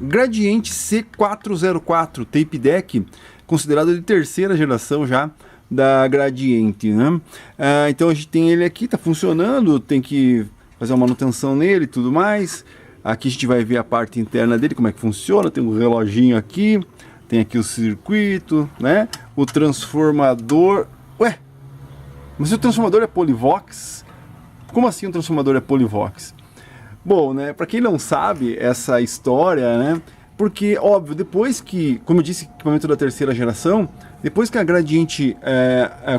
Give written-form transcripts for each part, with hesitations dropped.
Gradiente C404 Tape Deck, considerado de terceira geração já da Gradiente, né? Então a gente tem ele aqui, tá funcionando, tem que fazer uma manutenção nele e tudo mais. Aqui a gente vai ver a parte interna dele, como é que funciona, tem um reloginho aqui, tem aqui o circuito, né? O transformador... Ué, mas o transformador é Polivox? Como assim o transformador é Polivox? Bom, né, para quem não sabe essa história, né, porque, óbvio, depois que, como eu disse, equipamento da terceira geração, depois que a Gradiente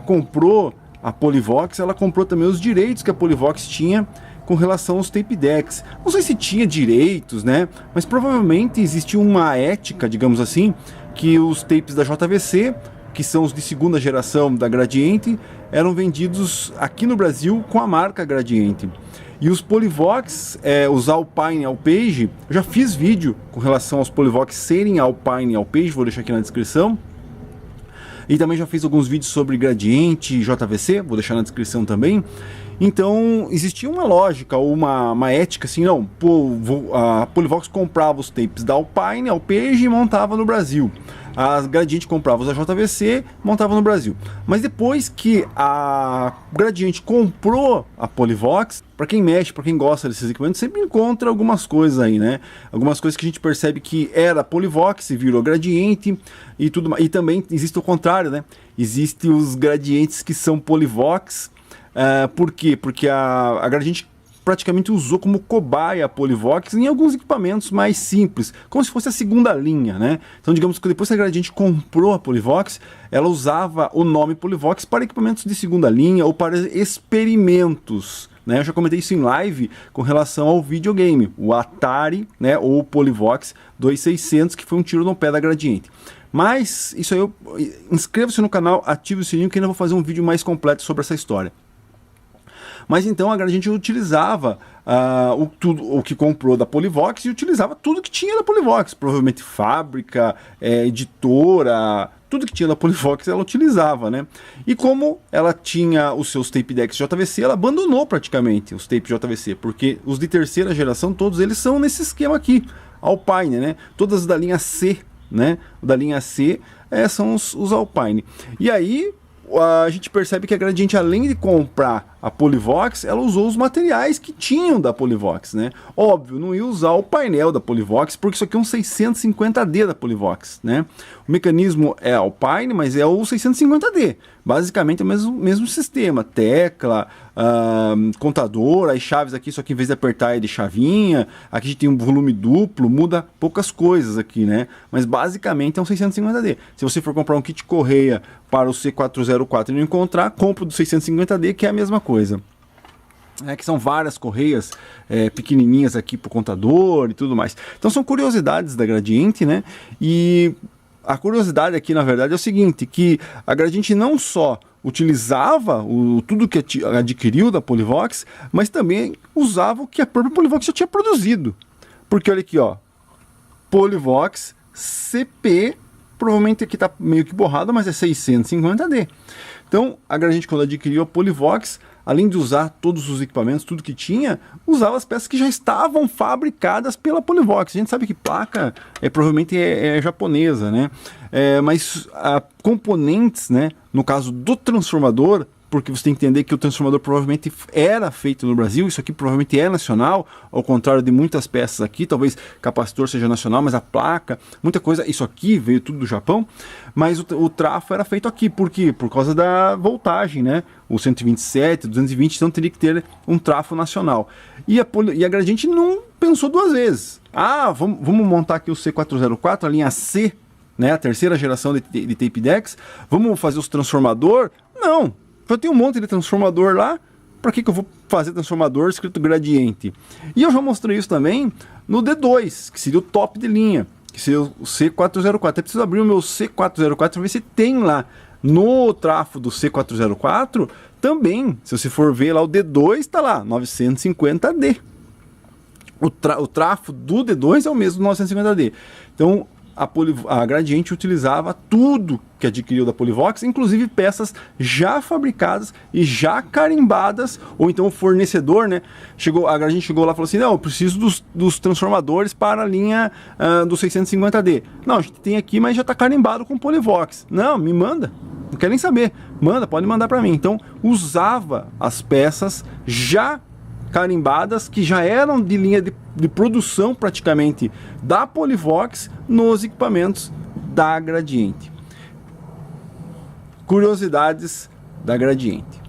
comprou a Polivox, ela comprou também os direitos que a Polivox tinha com relação aos tape decks. Não sei se tinha direitos, né, mas provavelmente existia uma ética, digamos assim, que os tapes da JVC, que são os de segunda geração da Gradiente, eram vendidos aqui no Brasil com a marca Gradiente. E os Polivox, os Alpine Alpage, eu já fiz vídeo com relação aos Polivox serem Alpine Alpage, vou deixar aqui na descrição. E também já fiz alguns vídeos sobre Gradiente, JVC, vou deixar na descrição também. Então existia uma lógica, uma ética assim, não, a Polivox comprava os tapes da Alpine Alpage e montava no Brasil. A Gradiente comprava os da JVC, montava no Brasil. Mas depois que a Gradiente comprou a Polivox, para quem mexe, para quem gosta desses equipamentos, sempre encontra algumas coisas aí, né? Algumas coisas que a gente percebe que era Polivox e virou Gradiente e tudo mais. E também existe o contrário, né? Existem os Gradientes que são Polivox. Por quê? Porque a Gradiente praticamente usou como cobaia a Polivox em alguns equipamentos mais simples, como se fosse a segunda linha, né? Então digamos que depois que a Gradiente comprou a Polivox, ela usava o nome Polivox para equipamentos de segunda linha ou para experimentos, né? Eu já comentei isso em live com relação ao videogame, o Atari, né, ou o Polivox 2600, que foi um tiro no pé da Gradiente. Mas isso aí, inscreva-se no canal, ative o sininho que ainda vou fazer um vídeo mais completo sobre essa história. Mas então a Gradiente utilizava o que comprou da Polivox e utilizava tudo que tinha da Polivox, provavelmente fábrica, editora, tudo que tinha da Polivox ela utilizava, né? E como ela tinha os seus tape decks JVC, ela abandonou praticamente os tapes JVC, porque os de terceira geração, todos eles são nesse esquema aqui, Alpine, né? Todas da linha C, né? Da linha C são os Alpine. E aí a gente percebe que a Gradiente, além de comprar a Polivox, ela usou os materiais que tinham da Polivox, né? Óbvio, não ia usar o painel da Polivox, porque isso aqui é um 650D da Polivox, né? O mecanismo é Alpine, mas é o 650D. Basicamente é o mesmo sistema, tecla, contador, as chaves aqui, só que em vez de apertar é de chavinha, aqui a gente tem um volume duplo, muda poucas coisas aqui, né? Mas basicamente é um 650D. Se você for comprar um kit correia para o C404 e não encontrar, compra do 650D, que é a mesma coisa. Que são várias correias pequenininhas aqui para o contador e tudo mais. Então são curiosidades da Gradiente, né? E a curiosidade aqui, na verdade, é o seguinte, que a Gradiente não só utilizava tudo que adquiriu da Polivox, mas também usava o que a própria Polivox já tinha produzido. Porque olha aqui, ó, Polivox CP, provavelmente aqui está meio que borrado, mas é 650D. Então a Gradiente, quando adquiriu a Polivox, além de usar todos os equipamentos, tudo que tinha, usava as peças que já estavam fabricadas pela Polivox. A gente sabe que placa provavelmente é japonesa, né? Mas componentes, né? No caso do transformador, porque você tem que entender que o transformador provavelmente era feito no Brasil, isso aqui provavelmente é nacional, ao contrário de muitas peças aqui, talvez capacitor seja nacional, mas a placa, muita coisa, isso aqui veio tudo do Japão, mas o trafo era feito aqui, por quê? Por causa da voltagem, né? O 127, 220, então teria que ter um trafo nacional. E a Gradiente não pensou duas vezes. Vamos montar aqui o C404, a linha C, né? A terceira geração de tape decks, vamos fazer os transformador? Não! Eu tenho um monte de transformador lá, para que eu vou fazer transformador escrito Gradiente? E eu já mostrei isso também no D2, que seria o top de linha, que seria o C404. Eu preciso abrir o meu C404 para ver se tem lá no trafo do C404 também. Se você for ver lá, o D2 está lá, 950D. O trafo do D2 é o mesmo do 950D. Então, a Gradiente utilizava tudo que adquiriu da Polivox, inclusive peças já fabricadas e já carimbadas, ou então o fornecedor, né? A Gradiente chegou lá e falou assim: não, eu preciso dos transformadores para a linha do 650D. Não, a gente tem aqui, mas já está carimbado com Polivox. Não, me manda, não quero nem saber. Manda, pode mandar para mim. Então, usava as peças já carimbadas, que já eram de linha de produção praticamente da Polivox nos equipamentos da Gradiente. Curiosidades da Gradiente.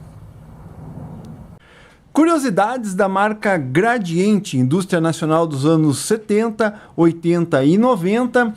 Curiosidades da marca Gradiente, indústria nacional dos anos 70, 80 e 90.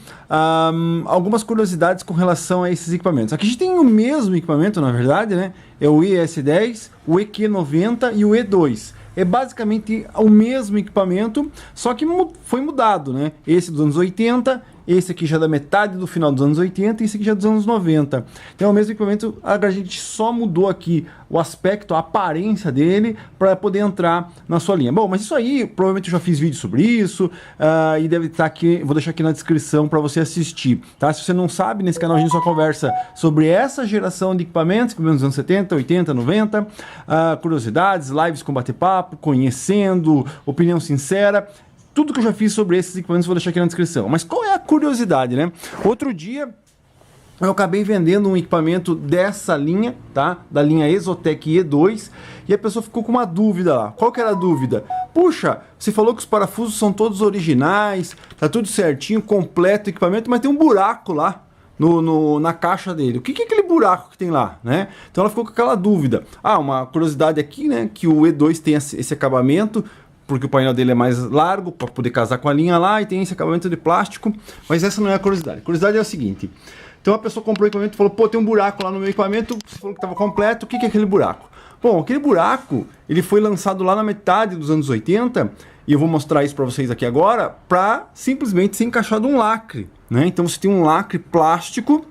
Algumas curiosidades com relação a esses equipamentos. Aqui a gente tem o mesmo equipamento, na verdade, né? É o ES10, o EQ90 e o E2. É basicamente o mesmo equipamento, só que foi mudado, né? Esse dos anos 80, esse aqui já da metade do final dos anos 80 e esse aqui já dos anos 90. Então é o mesmo equipamento, a gente só mudou aqui o aspecto, a aparência dele para poder entrar na sua linha. Bom, mas isso aí, provavelmente eu já fiz vídeo sobre isso e deve estar aqui, vou deixar aqui na descrição para você assistir, tá? Se você não sabe, nesse canal a gente só conversa sobre essa geração de equipamentos dos anos 70, 80, 90, curiosidades, lives com bate-papo, conhecendo, opinião sincera. Tudo que eu já fiz sobre esses equipamentos vou deixar aqui na descrição. Mas qual é a curiosidade, né? Outro dia eu acabei vendendo um equipamento dessa linha, tá? Da linha Exotec E2, e a pessoa ficou com uma dúvida lá. Qual que era a dúvida? Puxa, você falou que os parafusos são todos originais, tá tudo certinho, completo o equipamento, mas tem um buraco lá na caixa dele. O que é aquele buraco que tem lá, né? Então ela ficou com aquela dúvida. Uma curiosidade aqui, né? Que o E2 tem esse acabamento, porque o painel dele é mais largo, para poder casar com a linha lá, e tem esse acabamento de plástico, mas essa não é a curiosidade. A curiosidade é o seguinte: então a pessoa comprou o equipamento e falou, pô, tem um buraco lá no meu equipamento, você falou que estava completo, o que é aquele buraco? Bom, aquele buraco, ele foi lançado lá na metade dos anos 80, e eu vou mostrar isso para vocês aqui agora, para simplesmente ser encaixado um lacre, né? Então você tem um lacre plástico,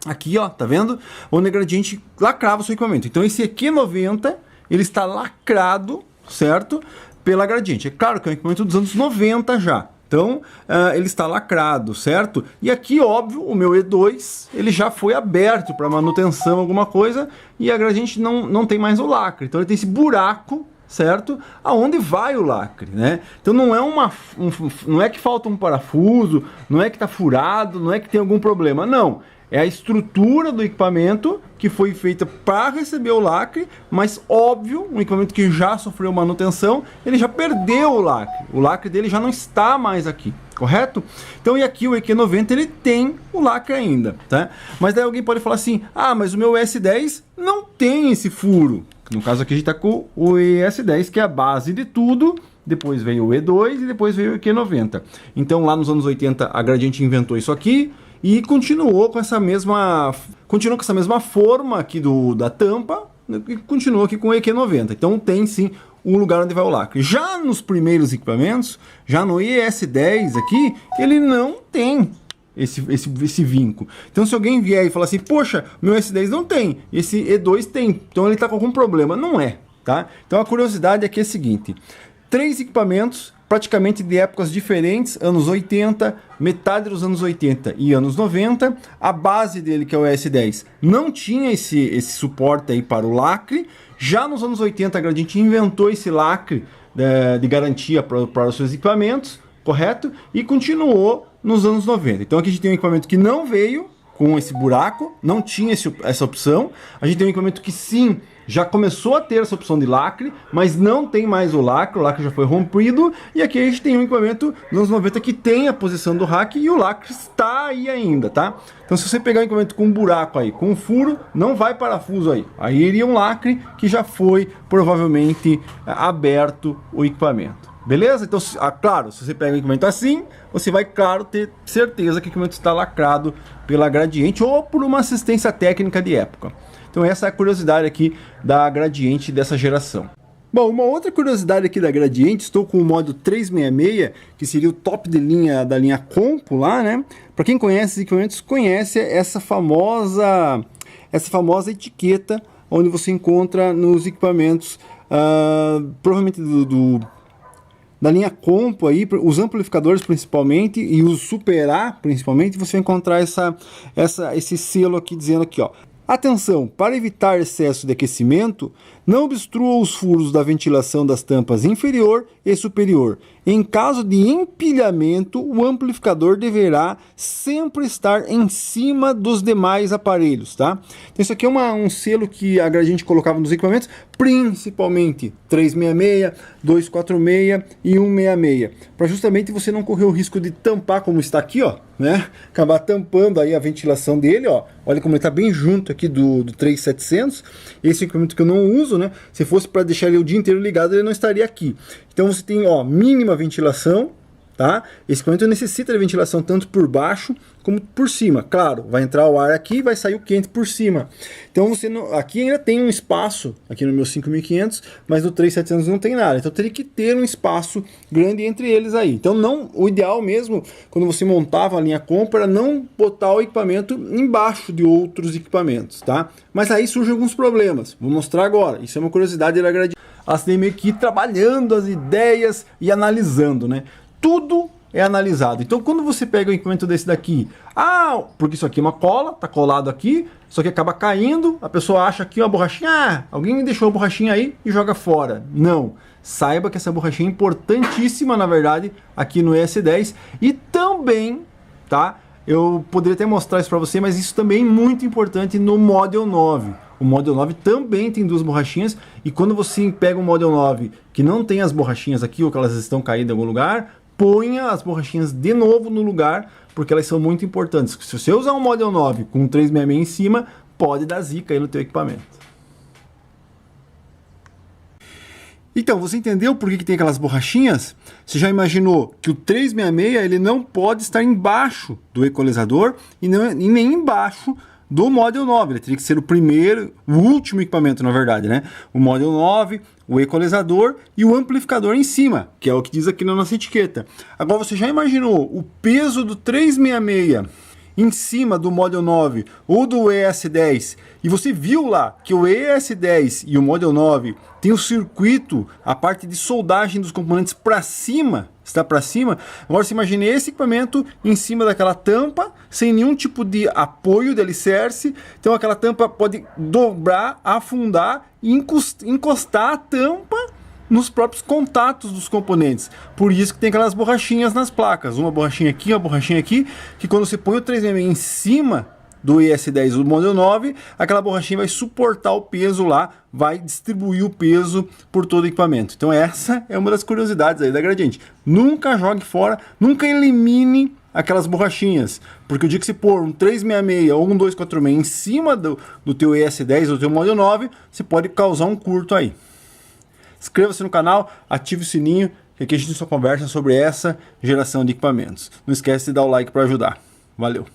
aqui ó, tá vendo? Onde a Gradiente lacrava o seu equipamento. Então esse EQ90, ele está lacrado, certo? Pela Gradiente. É claro que é um equipamento dos anos 90 já. Então, ele está lacrado, certo? E aqui, óbvio, o meu E2, ele já foi aberto para manutenção, alguma coisa, e a Gradiente não tem mais o lacre. Então, ele tem esse buraco, certo? Aonde vai o lacre, né? Então, não é não é que falta um parafuso, não é que está furado, não é que tem algum problema, não. É a estrutura do equipamento que foi feita para receber o lacre, mas óbvio, um equipamento que já sofreu manutenção, ele já perdeu o lacre dele já não está mais aqui, correto? Então, e aqui o EQ90 ele tem o lacre ainda, tá? Mas daí alguém pode falar assim, mas o meu ES10 não tem esse furo. No caso aqui a gente está com o ES10, que é a base de tudo. Depois veio o E2 e depois veio o EQ90. Então lá nos anos 80 a Gradiente inventou isso aqui, e continuou com essa mesma forma aqui da tampa, e continuou aqui com o EQ90. Então tem sim um lugar onde vai o lacre. Já nos primeiros equipamentos, já no ES10 aqui, ele não tem esse vinco. Então se alguém vier e falar assim, poxa, meu ES10 não tem, esse E2 tem, então ele está com algum problema. Não é, tá? Então a curiosidade aqui é a seguinte: 3 equipamentos praticamente de épocas diferentes, anos 80, metade dos anos 80 e anos 90. A base dele, que é o ES10, não tinha esse suporte aí para o lacre. Já nos anos 80 a Gradiente inventou esse lacre de garantia para os seus equipamentos, correto? E continuou nos anos 90. Então aqui a gente tem um equipamento que não veio com esse buraco, não tinha essa opção. A gente tem um equipamento que sim, já começou a ter essa opção de lacre, mas não tem mais o lacre já foi rompido. E aqui a gente tem um equipamento dos anos 90 que tem a posição do rack e o lacre está aí ainda, tá? Então se você pegar um equipamento com um buraco aí, com um furo, não vai parafuso aí. Aí iria um lacre que já foi provavelmente aberto o equipamento. Beleza? Então, claro, se você pega um equipamento assim, você vai, claro, ter certeza que o equipamento está lacrado pela Gradiente ou por uma assistência técnica de época. Então essa é a curiosidade aqui da Gradiente dessa geração. Bom, uma outra curiosidade aqui da Gradiente, estou com o modo 366, que seria o top de linha da linha Compo lá, né? Para quem conhece esses equipamentos, conhece essa famosa etiqueta onde você encontra nos equipamentos, provavelmente da linha Compo aí, os amplificadores principalmente e os Super A principalmente, você vai encontrar esse selo aqui dizendo aqui, ó. Atenção, para evitar excesso de aquecimento, não obstrua os furos da ventilação das tampas inferior e superior. Em caso de empilhamento, o amplificador deverá sempre estar em cima dos demais aparelhos, tá? Então isso aqui é um selo que a Gradiente colocava nos equipamentos, principalmente 366, 246 e 166, para justamente você não correr o risco de tampar, como está aqui, ó, né? Acabar tampando aí a ventilação dele, ó. Olha como ele está bem junto aqui do 3700. Esse equipamento que eu não uso, né? Se fosse para deixar ele o dia inteiro ligado, ele não estaria aqui. Então você tem, ó, mínima ventilação, tá? Esse equipamento necessita de ventilação tanto por baixo como por cima. Claro, vai entrar o ar aqui e vai sair o quente por cima. Então você não, aqui ainda tem um espaço, aqui no meu 5500, mas no 3700 não tem nada. Então teria que ter um espaço grande entre eles aí. Então não, o ideal mesmo, quando você montava a linha Compo, era não botar o equipamento embaixo de outros equipamentos, tá? Mas aí surgem alguns problemas. Vou mostrar agora. Isso é uma curiosidade da Gradiente. Elas têm meio que ir trabalhando as ideias e analisando, né? Tudo é analisado. Então quando você pega um equipamento desse daqui, porque isso aqui é uma cola, tá colado aqui, só que acaba caindo, a pessoa acha aqui uma borrachinha, alguém deixou a borrachinha aí e joga fora. Não, saiba que essa borrachinha é importantíssima, na verdade, aqui no ES10 e também, tá? Eu poderia até mostrar isso para você, mas isso também é muito importante no Model 9. O Model 9 também tem duas borrachinhas, e quando você pega um Model 9 que não tem as borrachinhas aqui, ou que elas estão caídas em algum lugar, ponha as borrachinhas de novo no lugar, porque elas são muito importantes. Se você usar um Model 9 com 366 em cima, pode dar zica aí no teu equipamento. Então, você entendeu por que tem aquelas borrachinhas? Você já imaginou que o 366 ele não pode estar embaixo do equalizador e nem embaixo do Model 9, ele teria que ser o primeiro, o último equipamento, na verdade, né? O Model 9, o equalizador e o amplificador em cima, que é o que diz aqui na nossa etiqueta. Agora, você já imaginou o peso do 366 em cima do Model 9 ou do ES10, e você viu lá que o ES10 e o Model 9 tem o circuito, a parte de soldagem dos componentes para cima, está para cima. Agora você imagina esse equipamento em cima daquela tampa, sem nenhum tipo de apoio de alicerce. Então aquela tampa pode dobrar, afundar e encostar a tampa nos próprios contatos dos componentes. Por isso que tem aquelas borrachinhas nas placas. Uma borrachinha aqui, que quando você põe o 366 em cima do ES10 ou do Model 9, aquela borrachinha vai suportar o peso lá, vai distribuir o peso por todo o equipamento. Então essa é uma das curiosidades aí da Gradiente. Nunca jogue fora, nunca elimine aquelas borrachinhas, porque o dia que você pôr um 366 ou um 246 em cima do teu ES10 ou do teu Model 9, você pode causar um curto aí. Inscreva-se no canal, ative o sininho, que aqui a gente só conversa sobre essa geração de equipamentos. Não esquece de dar o like para ajudar. Valeu!